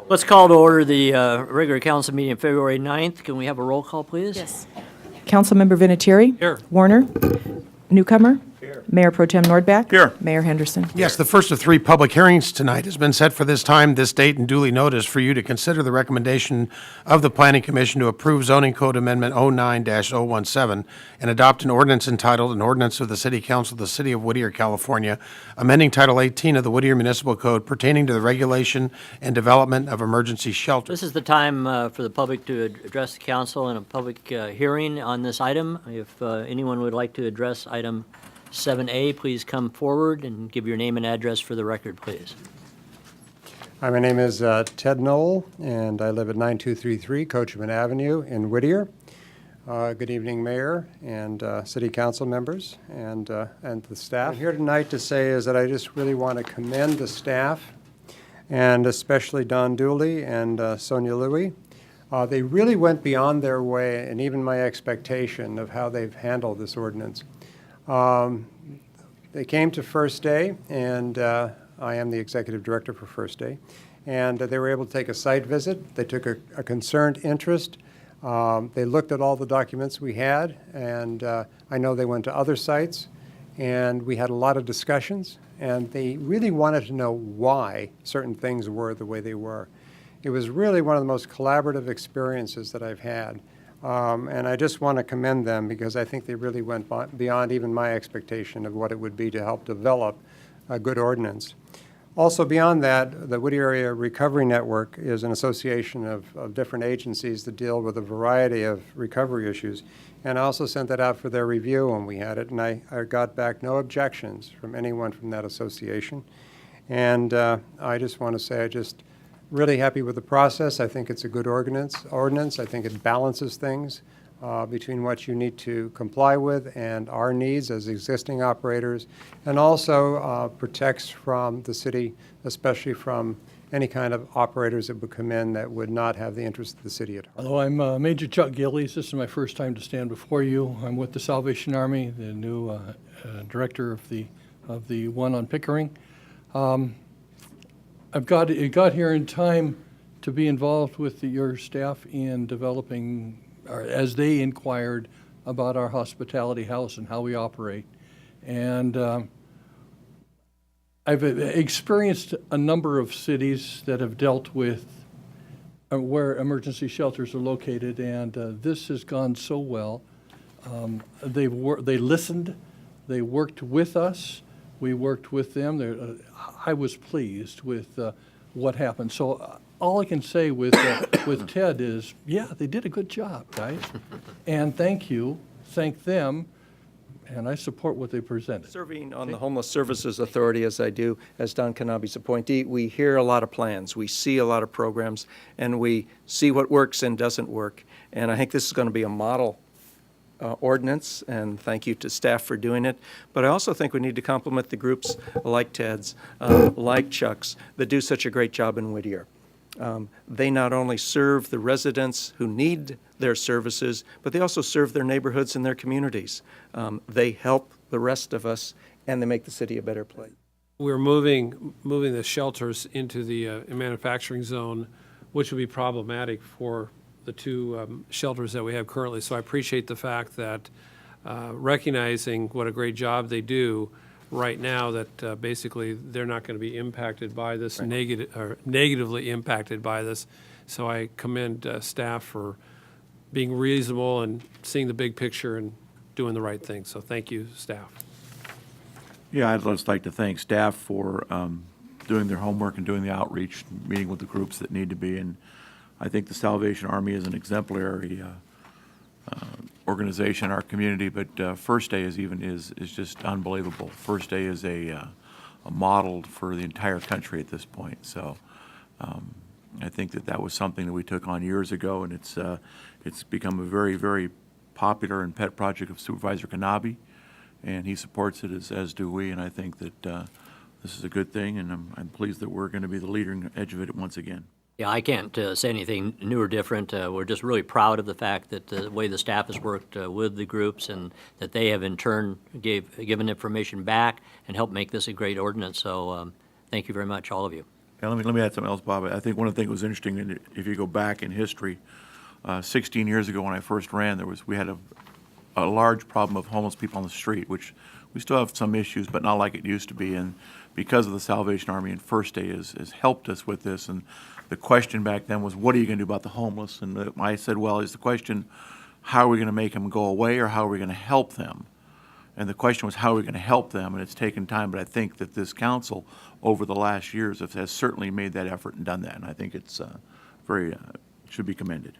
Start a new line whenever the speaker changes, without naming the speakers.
Let's call to order the regular council meeting of February 9th. Can we have a roll call, please?
Yes. Councilmember Vinatieri?
Here.
Warner? Newcomer? Here. Mayor Pro Tem Nordback?
Here.
Mayor Henderson?
Yes, the first of three public hearings tonight has been set for this time, this date, and duly noticed for you to consider the recommendation of the Planning Commission to approve Zoning Code Amendment 09-017 and adopt an ordinance entitled, an ordinance of the City Council of the City of Whittier, California, amending Title 18 of the Whittier Municipal Code pertaining to the regulation and development of emergency shelters.
This is the time for the public to address the council in a public hearing on this item. If anyone would like to address item 7A, please come forward and give your name and address for the record, please.
Hi, my name is Ted Knoll, and I live at 9233 Coachman Avenue in Whittier. Good evening, Mayor and City Council members and the staff. I'm here tonight to say is that I just really want to commend the staff, and especially Don Dooley and Sonia Louie. They really went beyond their way and even my expectation of how they've handled this ordinance. They came to First Day, and I am the executive director for First Day, and they were able to take a site visit. They took a concerned interest. They looked at all the documents we had, and I know they went to other sites, and we had a lot of discussions, and they really wanted to know why certain things were the way they were. It was really one of the most collaborative experiences that I've had. And I just want to commend them because I think they really went beyond even my expectation of what it would be to help develop a good ordinance. Also beyond that, the Whittier Area Recovery Network is an association of different agencies that deal with a variety of recovery issues. And I also sent that out for their review when we had it, and I got back no objections from anyone from that association. And I just want to say I just really happy with the process. I think it's a good ordinance. I think it balances things between what you need to comply with and our needs as existing operators, and also protects from the city, especially from any kind of operators that would come in that would not have the interest of the city at heart.
Hello, I'm Major Chuck Gillies. This is my first time to stand before you. I'm with the Salvation Army, the new director of the one on Pickering. I got here in time to be involved with your staff in developing, or as they inquired about our hospitality house and how we operate. And I've experienced a number of cities that have dealt with where emergency shelters are located, and this has gone so well. They listened, they worked with us, we worked with them. I was pleased with what happened. So all I can say with Ted is, yeah, they did a good job, guys. And thank you, thank them, and I support what they presented.
Serving on the Homeless Services Authority as I do, as Don Kanabe's appointee, we hear a lot of plans, we see a lot of programs, and we see what works and doesn't work. And I think this is going to be a model ordinance, and thank you to staff for doing it. But I also think we need to compliment the groups like Ted's, like Chuck's, that do such a great job in Whittier. They not only serve the residents who need their services, but they also serve their neighborhoods and their communities. They help the rest of us, and they make the city a better place.
We're moving the shelters into the manufacturing zone, which would be problematic for the two shelters that we have currently. So I appreciate the fact that recognizing what a great job they do right now, that basically they're not going to be impacted by this, right, negatively impacted by this. So I commend staff for being reasonable and seeing the big picture and doing the right thing. So thank you, staff.
Yeah, I'd just like to thank staff for doing their homework and doing the outreach, meeting with the groups that need to be. And I think the Salvation Army is an exemplary organization in our community, but First Day is just unbelievable. First Day is a model for the entire country at this point. So I think that was something that we took on years ago, and it's become a very, very popular and pet project of Supervisor Kanabe, and he supports it as do we. And I think that this is a good thing, and I'm pleased that we're going to be the leading edge of it once again.
Yeah, I can't say anything new or different. We're just really proud of the fact that the way the staff has worked with the groups, and that they have in turn given information back and helped make this a great ordinance. So thank you very much, all of you.
Yeah, let me add something else, Bob. I think one of the things that was interesting, and if you go back in history, 16 years ago when I first ran, we had a large problem of homeless people on the street, which we still have some issues, but not like it used to be. And because of the Salvation Army and First Day has helped us with this. And the question back then was, what are you going to do about the homeless? And I said, well, is the question, how are we going to make them go away, or how are we going to help them? And the question was, how are we going to help them? And it's taken time, but I think that this council, over the last years, has certainly made that effort and done that. And I think it's should be commended.